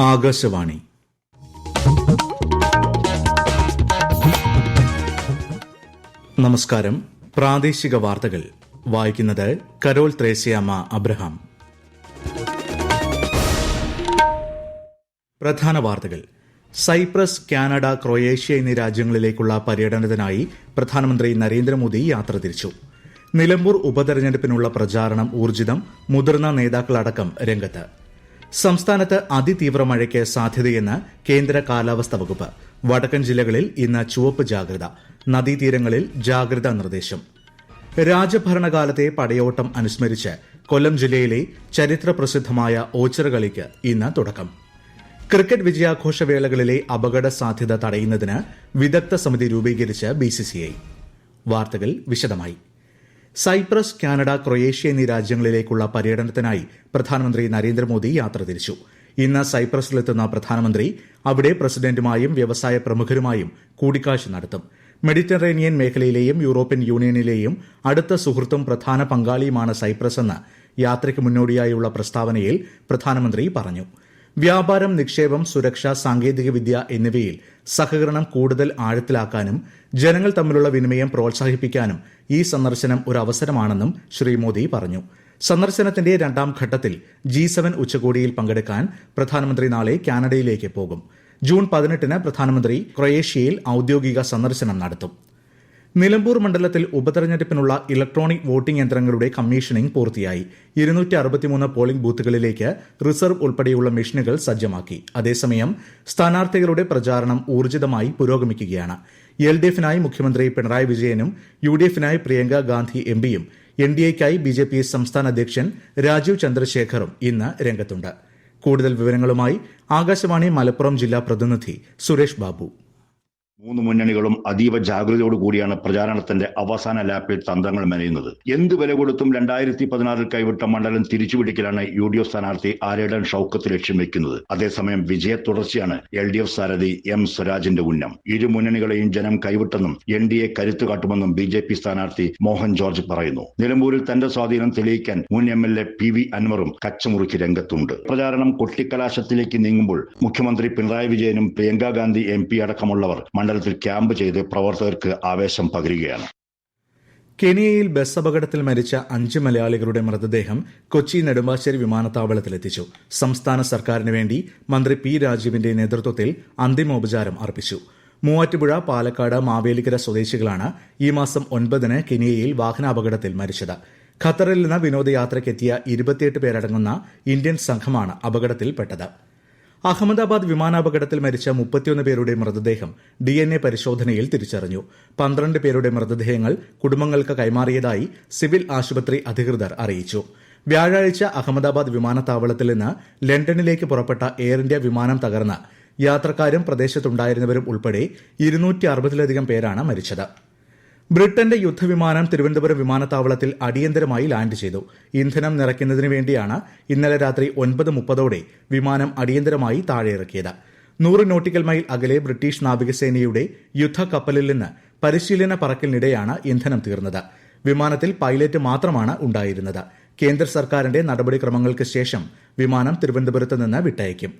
ആകാശവാണി. നമസ്കാരം. പ്രാദേശിക വാർത്തകൾ വായിക്കുന്നത് കരോൾ ത്രേസ്യാമ്മ അബ്രഹാം. പ്രധാന വാർത്തകൾ. സൈപ്രസ്, കാനഡ, ക്രൊയേഷ്യ എന്നീ രാജ്യങ്ങളിലേക്കുള്ള പര്യടനത്തിനായി പ്രധാനമന്ത്രി നരേന്ദ്രമോദി യാത്ര തിരിച്ചു. നിലമ്പൂർ ഉപതെരഞ്ഞെടുപ്പിനുള്ള പ്രചാരണം ഊർജിതം. മുതിർന്ന നേതാക്കളടക്കം രംഗത്ത്. സംസ്ഥാനത്ത് അതിതീവ്ര മഴയ്ക്ക് സാധ്യതയെന്ന് കേന്ദ്ര കാലാവസ്ഥാ വകുപ്പ്. വടക്കൻ ജില്ലകളിൽ ഇന്ന് ചുവപ്പ് ജാഗ്രത. നദീതീരങ്ങളിൽ ജാഗ്രതാ നിർദ്ദേശം. രാജഭരണകാലത്തെ പടയോട്ടം അനുസ്മരിച്ച് കൊല്ലം ജില്ലയിലെ ചരിത്ര പ്രസിദ്ധമായ ഓച്ചിറകളിക്ക് ഇന്ന് തുടക്കം. ക്രിക്കറ്റ് വിജയാഘോഷവേളകളിലെ അപകട സാധ്യത തടയുന്നതിന് വിദഗ്ധ സമിതി രൂപീകരിച്ച് BCCI. വാർത്തകൾ വിശദമായി. സൈപ്രസ്, കാനഡ, ക്രൊയേഷ്യ എന്നീ രാജ്യങ്ങളിലേക്കുള്ള പര്യടനത്തിനായി പ്രധാനമന്ത്രി നരേന്ദ്രമോദി യാത്ര തിരിച്ചു. ഇന്ന് സൈപ്രസിലെത്തുന്ന പ്രധാനമന്ത്രി അവിടെ പ്രസിഡന്റുമായും വ്യവസായ പ്രമുഖരുമായും കൂടിക്കാഴ്ച നടത്തും. മെഡിറ്ററേനിയൻ മേഖലയിലെയും യൂറോപ്യൻ യൂണിയനിലെയും അടുത്ത സുഹൃത്തും പ്രധാന പങ്കാളിയുമാണ് സൈപ്രസ് എന്ന് യാത്രയ്ക്ക് മുന്നോടിയായുള്ള പ്രസ്താവനയിൽ പ്രധാനമന്ത്രി പറഞ്ഞു. വ്യാപാരം, നിക്ഷേപം, സുരക്ഷ, സാങ്കേതികവിദ്യ എന്നിവയിൽ സഹകരണം കൂടുതൽ ആഴത്തിലാക്കാനും ജനങ്ങൾ തമ്മിലുള്ള വിനിമയം പ്രോത്സാഹിപ്പിക്കാനും ഈ സന്ദർശനം ഒരു അവസരമാണെന്നും ശ്രീ മോദി പറഞ്ഞു. സന്ദർശനത്തിന്റെ രണ്ടാം ഘട്ടത്തിൽ G7 ഉച്ചകോടിയിൽ പങ്കെടുക്കാൻ പ്രധാനമന്ത്രി നാളെ കാനഡയിലേക്ക് പോകും. ജൂൺ 18 പ്രധാനമന്ത്രി ക്രൊയേഷ്യയിൽ ഔദ്യോഗിക സന്ദർശനം നടത്തും. നിലമ്പൂർ മണ്ഡലത്തിൽ ഉപതെരഞ്ഞെടുപ്പിനുള്ള ഇലക്ട്രോണിക് വോട്ടിംഗ് യന്ത്രങ്ങളുടെ കമ്മീഷനിംഗ് പൂർത്തിയായി. 263 പോളിംഗ് ബൂത്തുകളിലേക്ക് റിസർവ് ഉൾപ്പെടെയുള്ള മെഷീനുകൾ സജ്ജമാക്കി. അതേസമയം സ്ഥാനാർത്ഥികളുടെ പ്രചാരണം ഊർജിതമായി പുരോഗമിക്കുകയാണ്. LDF-നായി മുഖ്യമന്ത്രി പിണറായി വിജയനും UDF-നായി പ്രിയങ്ക ഗാന്ധി MPയും NDA-യ്ക്കായി BJP സംസ്ഥാന അധ്യക്ഷൻ രാജീവ് ചന്ദ്രശേഖറും ഇന്ന് രംഗത്തുണ്ട്. കൂടുതൽ വിവരങ്ങളുമായി ആകാശവാണി മലപ്പുറം ജില്ലാ പ്രതിനിധി സുരേഷ് ബാബു. മൂന്ന് മുന്നണികളും അതീവ ജാഗ്രതയോടുകൂടിയാണ് പ്രചാരണത്തിന്റെ അവസാന ലാപ്പിൽ തന്ത്രങ്ങൾ മെനയുന്നത്. എന്ത് വില കൊടുത്തും 2016 കൈവിട്ട മണ്ഡലം തിരിച്ചുപിടിക്കലാണ് UDF സ്ഥാനാർത്ഥി ആരേടൻ ഷൌക്കത്ത് ലക്ഷ്യം വെക്കുന്നത്. അതേസമയം വിജയ തുടർച്ചയാണ് LDF സാരഥി M സ്വരാജിന്റെ ഉന്നം. ഇരു മുന്നണികളെയും ജനം കൈവിട്ടെന്നും NDA കരുത്തു കാട്ടുമെന്നും BJP സ്ഥാനാർത്ഥി മോഹൻ ജോർജ് പറയുന്നു. നിലമ്പൂരിൽ തന്റെ സ്വാധീനം തെളിയിക്കാൻ മുൻ MLA PV അൻവറും കച്ചമുറുക്കി രംഗത്തുണ്ട്. പ്രചാരണം കൊട്ടിക്കലാശത്തിലേക്ക് നീങ്ങുമ്പോൾ മുഖ്യമന്ത്രി പിണറായി വിജയനും പ്രിയങ്ക ഗാന്ധി MP അടക്കമുള്ളവർ മണ്ഡലത്തിൽ ക്യാമ്പ് ചെയ്ത് പ്രവർത്തകർക്ക് ആവേശം പകരുകയാണ്. കെനിയയിൽ ബസ് അപകടത്തിൽ മരിച്ച 5 മലയാളികളുടെ മൃതദേഹം കൊച്ചി നെടുമ്പാശ്ശേരി വിമാനത്താവളത്തിലെത്തിച്ചു. സംസ്ഥാന സർക്കാരിന് വേണ്ടി മന്ത്രി P രാജീവിന്റെ നേതൃത്വത്തിൽ അന്തിമോപചാരം അർപ്പിച്ചു. മൂവാറ്റുപുഴ, പാലക്കാട്, മാവേലിക്കര സ്വദേശികളാണ് ഈ മാസം 9 കെനിയയിൽ വാഹനാപകടത്തിൽ മരിച്ചത്. ഖത്തറിൽ നിന്ന് വിനോദയാത്രയ്ക്കെത്തിയ 28 പേരടങ്ങുന്ന ഇന്ത്യൻ സംഘമാണ് അപകടത്തിൽപ്പെട്ടത്. അഹമ്മദാബാദ് വിമാനാപകടത്തിൽ മരിച്ച 31 പേരുടെ മൃതദേഹം DNA പരിശോധനയിൽ തിരിച്ചറിഞ്ഞു. 12 പേരുടെ മൃതദേഹങ്ങൾ കുടുംബങ്ങൾക്ക് കൈമാറിയതായി സിവിൽ ആശുപത്രി അധികൃതർ അറിയിച്ചു. വ്യാഴാഴ്ച അഹമ്മദാബാദ് വിമാനത്താവളത്തിൽ നിന്ന് ലണ്ടനിലേക്ക് പുറപ്പെട്ട എയർ ഇന്ത്യ വിമാനം തകർന്ന് യാത്രക്കാരും പ്രദേശത്തുണ്ടായിരുന്നവരും ഉൾപ്പെടെ 260-ലധികം പേരാണ് മരിച്ചത്. ബ്രിട്ടന്റെ യുദ്ധവിമാനം തിരുവനന്തപുരം വിമാനത്താവളത്തിൽ അടിയന്തരമായി ലാൻഡ് ചെയ്തു. ഇന്ധനം നിറയ്ക്കുന്നതിന് വേണ്ടിയാണ് ഇന്നലെ രാത്രി 9:30 വിമാനം അടിയന്തരമായി താഴെയിറക്കിയത്. 100 നോട്ടിക്കൽ മൈൽ അകലെ ബ്രിട്ടീഷ് നാവികസേനയുടെ യുദ്ധക്കപ്പലിൽ നിന്ന് പരിശീലന പറക്കലിനിടെയാണ് ഇന്ധനം തീർന്നത്. വിമാനത്തിൽ പൈലറ്റ് മാത്രമാണ് ഉണ്ടായിരുന്നത്. കേന്ദ്ര സർക്കാരിന്റെ നടപടിക്രമങ്ങൾക്ക് ശേഷം വിമാനം തിരുവനന്തപുരത്ത് നിന്ന് വിട്ടയക്കും.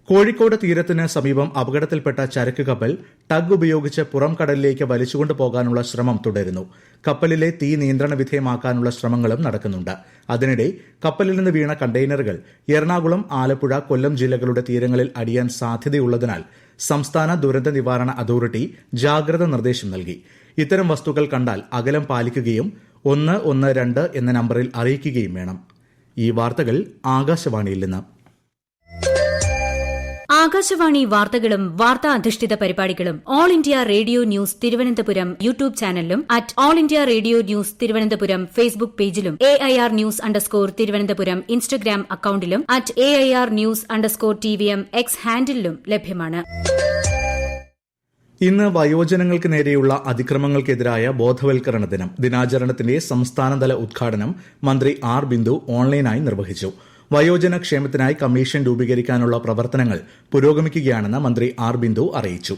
കോഴിക്കോട് തീരത്തിന് സമീപം അപകടത്തിൽപ്പെട്ട ചരക്ക് കപ്പൽ ടഗ് ഉപയോഗിച്ച് പുറം കടലിലേക്ക് വലിച്ചുകൊണ്ടു പോകാനുള്ള ശ്രമം തുടരുന്നു. കപ്പലിലെ തീ നിയന്ത്രണ വിധേയമാക്കാനുള്ള ശ്രമങ്ങളും നടക്കുന്നുണ്ട്. അതിനിടെ കപ്പലിൽ നിന്ന് വീണ കണ്ടെയ്നറുകൾ എറണാകുളം, ആലപ്പുഴ, കൊല്ലം ജില്ലകളുടെ തീരങ്ങളിൽ അടിയാൻ സാധ്യതയുള്ളതിനാൽ സംസ്ഥാന ദുരന്ത നിവാരണ അതോറിറ്റി ജാഗ്രത നിർദ്ദേശം നൽകി. ഇത്തരം വസ്തുക്കൾ കണ്ടാൽ അകലം പാലിക്കുകയും 112 എന്ന നമ്പറിൽ അറിയിക്കുകയും വേണം. ഈ വാർത്തകൾ ആകാശവാണിയിൽ നിന്ന്. ആകാശവാണി വാർത്തകളും വാർത്താ അധിഷ്ഠിത പരിപാടികളും all India radio news Thiruvananthapuram YouTube ചാനലിലും @all India radio news Thiruvananthapuram Facebook പേജിലും AIR ന്യൂസ് _തിരുവനന്തപുരം ഇൻസ്റ്റഗ്രാം അക്കൌണ്ടിലും @AIR ന്യൂസ് _TVM X ഹാൻഡിലും ലഭ്യമാണ്. ഇന്ന് വയോജനങ്ങൾക്ക് നേരെയുള്ള അതിക്രമങ്ങൾക്കെതിരായ ബോധവൽക്കരണ ദിനം. ദിനാചരണത്തിന്റെ സംസ്ഥാനതല ഉദ്ഘാടനം മന്ത്രി R ബിന്ദു ഓൺലൈനായി നിർവഹിച്ചു. വയോജന ക്ഷേമത്തിനായി കമ്മീഷൻ രൂപീകരിക്കാനുള്ള പ്രവർത്തനങ്ങൾ പുരോഗമിക്കുകയാണെന്ന് മന്ത്രി R ബിന്ദു അറിയിച്ചു.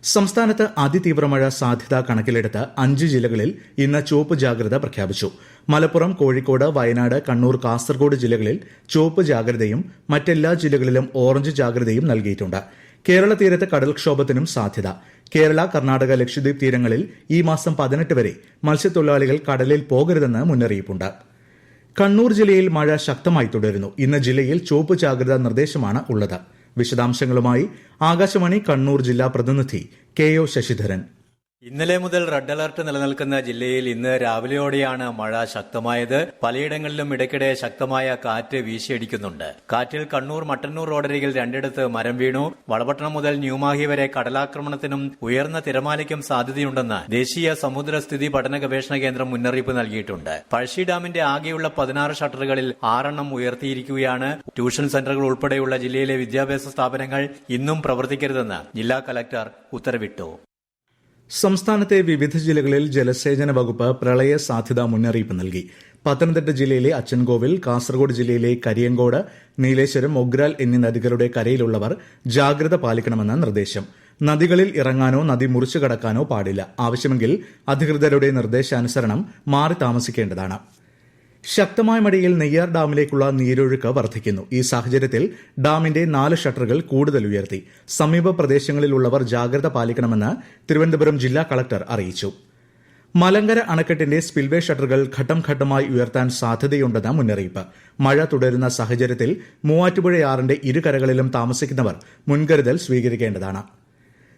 സംസ്ഥാനത്ത് അതിതീവ്ര മഴ സാധ്യത കണക്കിലെടുത്ത് 5 ജില്ലകളിൽ ഇന്ന് ചുവപ്പ് ജാഗ്രത പ്രഖ്യാപിച്ചു. മലപ്പുറം, കോഴിക്കോട്, വയനാട്, കണ്ണൂർ, കാസർഗോഡ് ജില്ലകളിൽ ചുവപ്പ് ജാഗ്രതയും മറ്റെല്ലാ ജില്ലകളിലും ഓറഞ്ച് ജാഗ്രതയും നൽകിയിട്ടുണ്ട്. കേരള തീരത്ത് കടൽക്ഷോഭത്തിനും സാധ്യത. കേരള, കർണാടക, ലക്ഷദ്വീപ് തീരങ്ങളിൽ ഈ മാസം 18 വരെ മത്സ്യത്തൊഴിലാളികൾ കടലിൽ പോകരുതെന്ന് മുന്നറിയിപ്പുണ്ട്. കണ്ണൂർ ജില്ലയിൽ മഴ ശക്തമായി തുടരുന്നു. ഇന്ന് ജില്ലയിൽ ചുവപ്പ് ജാഗ്രതാ നിർദ്ദേശമാണ് ഉള്ളത്. വിശദാംശങ്ങളുമായി ആകാശവാണി കണ്ണൂർ ജില്ലാ പ്രതിനിധി KO ശശിധരൻ. ഇന്നലെ മുതൽ റെഡ് അലർട്ട് നിലനിൽക്കുന്ന ജില്ലയിൽ ഇന്ന് രാവിലെയോടെയാണ് മഴ ശക്തമായത്. പലയിടങ്ങളിലും ഇടയ്ക്കിടെ ശക്തമായ കാറ്റ് വീശിയടിക്കുന്നുണ്ട്. കാറ്റിൽ കണ്ണൂർ മട്ടന്നൂർ റോഡരികിൽ 2 മരം വീണു. വളപട്ടണം മുതൽ ന്യൂമാഹി വരെ കടലാക്രമണത്തിനും ഉയർന്ന തിരമാലയ്ക്കും സാധ്യതയുണ്ടെന്ന് ദേശീയ സമുദ്രസ്ഥിതി പഠന ഗവേഷണ കേന്ദ്രം മുന്നറിയിപ്പ് നൽകിയിട്ടുണ്ട്. പഴശ്ശി ഡാമിന്റെ ആകെയുള്ള 16 ഷട്ടറുകളിൽ 6 ഉയർത്തിയിരിക്കുകയാണ്. ട്യൂഷൻ സെന്ററുകൾ ഉൾപ്പെടെയുള്ള ജില്ലയിലെ വിദ്യാഭ്യാസ സ്ഥാപനങ്ങൾ ഇന്നും പ്രവർത്തിക്കരുതെന്ന് ജില്ലാ കലക്ടർ ഉത്തരവിട്ടു. സംസ്ഥാനത്തെ വിവിധ ജില്ലകളിൽ ജലസേചന വകുപ്പ് പ്രളയ സാധ്യതാ മുന്നറിയിപ്പ് നൽകി. പത്തനംതിട്ട ജില്ലയിലെ അച്ചൻകോവിൽ, കാസർഗോഡ് ജില്ലയിലെ കരിയങ്കോട്, നീലേശ്വരം, ഒഗ്രാൽ എന്നീ നദികളുടെ കരയിലുള്ളവർ ജാഗ്രത പാലിക്കണമെന്ന് നിർദ്ദേശം. നദികളിൽ ഇറങ്ങാനോ നദി മുറിച്ചു കടക്കാനോ പാടില്ല. ആവശ്യമെങ്കിൽ അധികൃതരുടെ നിർദ്ദേശാനുസരണം മാറി താമസിക്കേണ്ടതാണ്. ശക്തമായ മഴയിൽ നെയ്യാർ ഡാമിലേക്കുള്ള നീരൊഴുക്ക് വർദ്ധിക്കുന്നു. ഈ സാഹചര്യത്തിൽ ഡാമിന്റെ 4 ഷട്ടറുകൾ കൂടുതൽ ഉയർത്തി. സമീപ പ്രദേശങ്ങളിലുള്ളവർ ജാഗ്രത പാലിക്കണമെന്ന് തിരുവനന്തപുരം ജില്ലാ കളക്ടർ അറിയിച്ചു. മലങ്കര അണക്കെട്ടിന്റെ സ്പിൽവേ ഷട്ടറുകൾ ഘട്ടം ഘട്ടമായി ഉയർത്താൻ സാധ്യതയുണ്ടെന്ന് മുന്നറിയിപ്പ്. മഴ തുടരുന്ന സാഹചര്യത്തിൽ മൂവാറ്റുപുഴയാറിന്റെ ഇരുകരകളിലും താമസിക്കുന്നവർ മുൻകരുതൽ സ്വീകരിക്കേണ്ടതാണ്.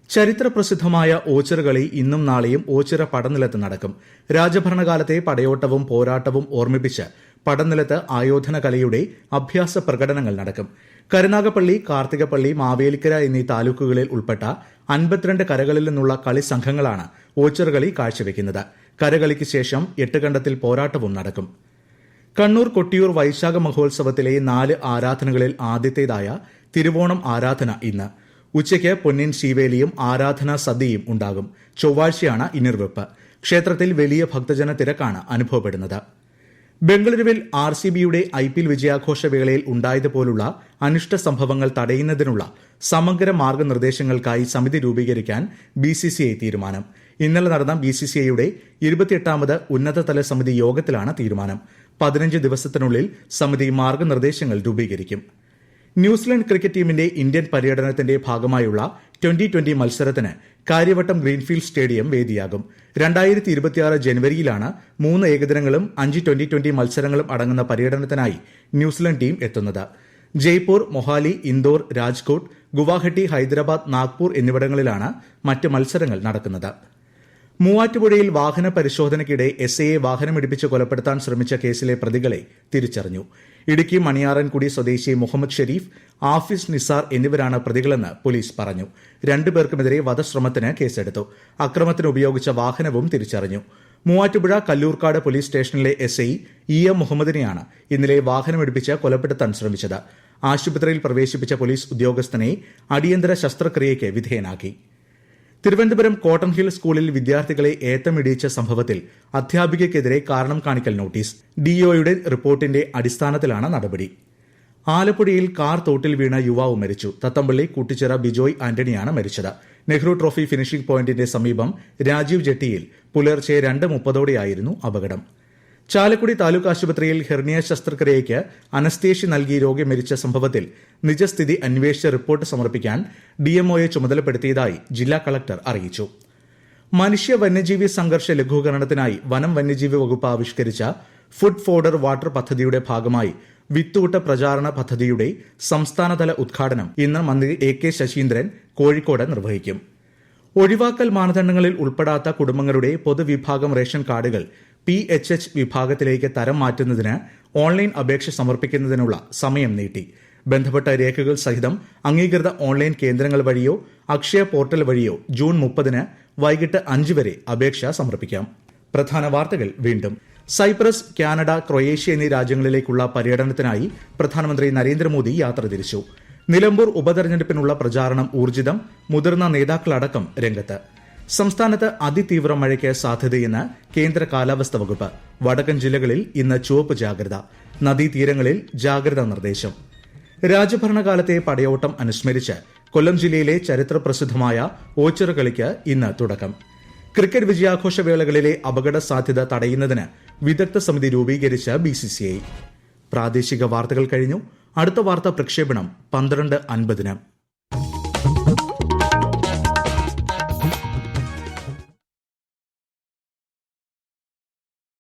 ചരിത്ര പ്രസിദ്ധമായ ഓച്ചിറ കളി ഇന്നും നാളെയും ഓച്ചിറ പടനിലത്ത് നടക്കും. രാജഭരണകാലത്തെ പടയോട്ടവും പോരാട്ടവും ഓർമ്മിപ്പിച്ച് പടനിലത്ത് ആയോധന കലയുടെ അഭ്യാസ പ്രകടനങ്ങൾ നടക്കും. കരുനാഗപ്പള്ളി, കാർത്തികപ്പള്ളി, മാവേലിക്കര എന്നീ താലൂക്കുകളിൽ ഉൾപ്പെട്ട 52 കരകളിൽ നിന്നുള്ള കളി സംഘങ്ങളാണ് ഓച്ചിറ കളി കാഴ്ചവെക്കുന്നത്. കരകളിക്ക് ശേഷം 8 കണ്ടത്തിൽ പോരാട്ടവും നടക്കും. കണ്ണൂർ കൊട്ടിയൂർ വൈശാഖ മഹോത്സവത്തിലെ 4 ആരാധനകളിൽ ആദ്യത്തേതായ തിരുവോണം ആരാധന ഇന്ന്. ഉച്ചയ്ക്ക് പൊന്നിൻ ശീവേലിയും ആരാധനാ സദ്യയും ഉണ്ടാകും. ചൊവ്വാഴ്ചയാണ് ഇനിർവെപ്പ്. ക്ഷേത്രത്തിൽ വലിയ ഭക്തജന തിരക്കാണ് അനുഭവപ്പെടുന്നത്. ബംഗളൂരുവിൽ RCBയുടെ IPL വിജയാഘോഷ വേളയിൽ ഉണ്ടായതുപോലുള്ള അനിഷ്ട സംഭവങ്ങൾ തടയുന്നതിനുള്ള സമഗ്ര മാർഗനിർദ്ദേശങ്ങൾക്കായി സമിതി രൂപീകരിക്കാൻ BCCI തീരുമാനം. ഇന്നലെ നടന്ന BCCIയുടെ 28ാമത് ഉന്നതതല സമിതി യോഗത്തിലാണ് തീരുമാനം. 15 ദിവസത്തിനുള്ളിൽ സമിതി മാർഗനിർദ്ദേശങ്ങൾ രൂപീകരിക്കും. ന്യൂസിലൻഡ് ക്രിക്കറ്റ് ടീമിന്റെ ഇന്ത്യൻ പര്യടനത്തിന്റെ ഭാഗമായുള്ള 2020 മത്സരത്തിന് കാര്യവട്ടം ഗ്രീൻഫീൽഡ് സ്റ്റേഡിയം വേദിയാകും. 2026 ജനുവരിയിലാണ് 3 ഏകദിനങ്ങളും 5 2020 മത്സരങ്ങളും അടങ്ങുന്ന പര്യടനത്തിനായി ന്യൂസിലൻഡ് ടീം എത്തുന്നത്. ജയ്പൂർ, മൊഹാലി, ഇൻഡോർ, രാജ്കോട്ട്, ഗുവാഹട്ടി, ഹൈദരാബാദ്, നാഗ്പൂർ എന്നിവിടങ്ങളിലാണ് മറ്റ് മത്സരങ്ങൾ നടക്കുന്നത്. മൂവാറ്റുപുഴയിൽ വാഹന പരിശോധനയ്ക്കിടെ SIയെ വാഹനമിടിപ്പിച്ച് കൊലപ്പെടുത്താൻ ശ്രമിച്ച കേസിലെ പ്രതികളെ തിരിച്ചറിഞ്ഞു. ഇടുക്കി മണിയാറൻകുടി സ്വദേശി മുഹമ്മദ് ഷെരീഫ്, ആഫിസ് നിസാർ എന്നിവരാണ് പ്രതികളെന്ന് പോലീസ് പറഞ്ഞു. 2 പേർക്കുമെതിരെ വധശ്രമത്തിന് കേസെടുത്തു. അക്രമത്തിന് ഉപയോഗിച്ച വാഹനവും തിരിച്ചറിഞ്ഞു. മൂവാറ്റുപുഴ കല്ലൂർക്കാട് പോലീസ് സ്റ്റേഷനിലെ SI EM മുഹമ്മദിനെയാണ് ഇന്നലെ വാഹനമിടിപ്പിച്ച് കൊലപ്പെടുത്താൻ ശ്രമിച്ചത്. ആശുപത്രിയിൽ പ്രവേശിപ്പിച്ച പോലീസ് ഉദ്യോഗസ്ഥനെ അടിയന്തര ശസ്ത്രക്രിയയ്ക്ക് വിധേയനാക്കി. തിരുവനന്തപുരം കോട്ടൺ ഹിൽ സ്കൂളിൽ വിദ്യാർത്ഥികളെ ഏത്തമിടിയിച്ച സംഭവത്തിൽ അധ്യാപികയ്ക്കെതിരെ കാരണം കാണിക്കൽ നോട്ടീസ്. DOയുടെ റിപ്പോർട്ടിന്റെ അടിസ്ഥാനത്തിലാണ് നടപടി. ആലപ്പുഴയിൽ കാർ തോട്ടിൽ വീണ യുവാവ് മരിച്ചു. തത്തമ്പള്ളി കൂട്ടിച്ചിറ ബിജോയ് ആന്റണിയാണ് മരിച്ചത്. നെഹ്റു ട്രോഫി ഫിനിഷിംഗ് പോയിന്റിന്റെ സമീപം രാജീവ് ജെട്ടിയിൽ പുലർച്ചെ 2:30 അപകടം. ചാലക്കുടി താലൂക്ക് ആശുപത്രിയിൽ ഹെർണിയ ശസ്ത്രക്രിയയ്ക്ക് അനസ്തേഷ്യ നൽകി രോഗി മരിച്ച സംഭവത്തിൽ നിജസ്ഥിതി അന്വേഷിച്ച് റിപ്പോർട്ട് സമർപ്പിക്കാൻ DMOയെ ചുമതലപ്പെടുത്തിയതായി ജില്ലാ കളക്ടർ അറിയിച്ചു. മനുഷ്യ വന്യജീവി സംഘർഷ ലഘൂകരണത്തിനായി വനം വന്യജീവി വകുപ്പ് ആവിഷ്കരിച്ച ഫുഡ് ഫോഡർ വാട്ടർ പദ്ധതിയുടെ ഭാഗമായി വിത്തൂട്ട പ്രചാരണ പദ്ധതിയുടെ സംസ്ഥാനതല ഉദ്ഘാടനം ഇന്ന് മന്ത്രി AK ശശീന്ദ്രൻ കോഴിക്കോട് നിർവഹിക്കും. ഒഴിവാക്കൽ മാനദണ്ഡങ്ങളിൽ ഉൾപ്പെടാത്ത കുടുംബങ്ങളുടെ പൊതുവിഭാഗം റേഷൻ കാർഡുകൾ PHH വിഭാഗത്തിലേക്ക് തരം മാറ്റുന്നതിന് ഓൺലൈൻ അപേക്ഷ സമർപ്പിക്കുന്നതിനുള്ള സമയം നീട്ടി. ബന്ധപ്പെട്ട രേഖകൾ സഹിതം അംഗീകൃത ഓൺലൈൻ കേന്ദ്രങ്ങൾ വഴിയോ അക്ഷയ പോർട്ടൽ വഴിയോ ജൂൺ 30 വൈകിട്ട് 5 വരെ അപേക്ഷ സമർപ്പിക്കാം. പ്രധാന വാർത്തകൾ വീണ്ടും. സൈപ്രസ്, കാനഡ, ക്രൊയേഷ്യ എന്നീ രാജ്യങ്ങളിലേക്കുള്ള പര്യടനത്തിനായി പ്രധാനമന്ത്രി നരേന്ദ്രമോദി യാത്ര തിരിച്ചു. നിലമ്പൂർ ഉപതെരഞ്ഞെടുപ്പിനുള്ള പ്രചാരണം ഊർജിതം. മുതിർന്ന നേതാക്കളടക്കം രംഗത്ത്. സംസ്ഥാനത്ത് അതിതീവ്ര മഴയ്ക്ക് സാധ്യതയെന്ന് കേന്ദ്ര കാലാവസ്ഥാ വകുപ്പ്. വടക്കൻ ജില്ലകളിൽ ഇന്ന് ചുവപ്പ് ജാഗ്രത. നദീതീരങ്ങളിൽ ജാഗ്രതാ നിർദ്ദേശം. രാജഭരണകാലത്തെ പടയോട്ടം അനുസ്മരിച്ച് കൊല്ലം ജില്ലയിലെ ചരിത്ര പ്രസിദ്ധമായ ഓച്ചിറ കളിക്ക് ഇന്ന് തുടക്കം. ക്രിക്കറ്റ് വിജയാഘോഷ വേളകളിലെ അപകട സാധ്യത തടയുന്നതിന് വിദഗ്ധ സമിതി രൂപീകരിച്ച BCCI. പ്രാദേശിക വാർത്തകൾ കഴിഞ്ഞു. അടുത്ത വാർത്താ പ്രക്ഷേപണം 12:50.